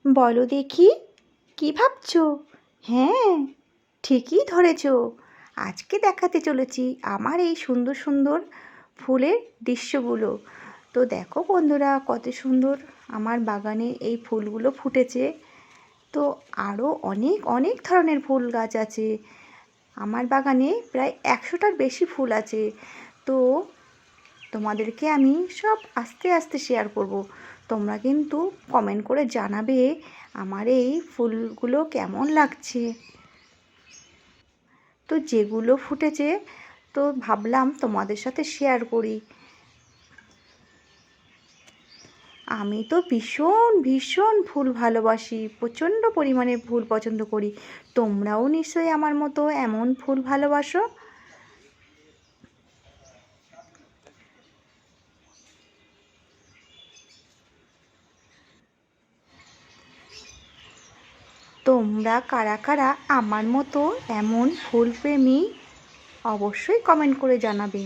বলো দেখি, কি ভাবছো? হ্যাঁ, ঠিকই ধরেছ। আজকে দেখাতে চলেছি আমার এই সুন্দর সুন্দর ফুলের দৃশ্যগুলো। তো দেখো বন্ধুরা, কত সুন্দর আমার বাগানে এই ফুলগুলো ফুটেছে। তো আরও অনেক অনেক ধরনের ফুল গাছ আছে আমার বাগানে, প্রায় 100টার বেশি ফুল আছে। তো তোমাদেরকে আমি সব আস্তে আস্তে শেয়ার করব। তোমরা কিন্তু কমেন্ট করে জানাবে আমার এই ফুলগুলো কেমন লাগছে। তো যেগুলো ফুটেছে, তো ভাবলাম তোমাদের সাথে শেয়ার করি। আমি তো ভীষণ ভীষণ ফুল ভালোবাসি, প্রচণ্ড পরিমাণে ফুল পছন্দ করি। তোমরাও নিশ্চয়ই আমার মতো এমন ফুল ভালোবাসো। তোমরা কারা কারা আমার মতো এমন ফুলপ্রেমী, অবশ্যই কমেন্ট করে জানাবে।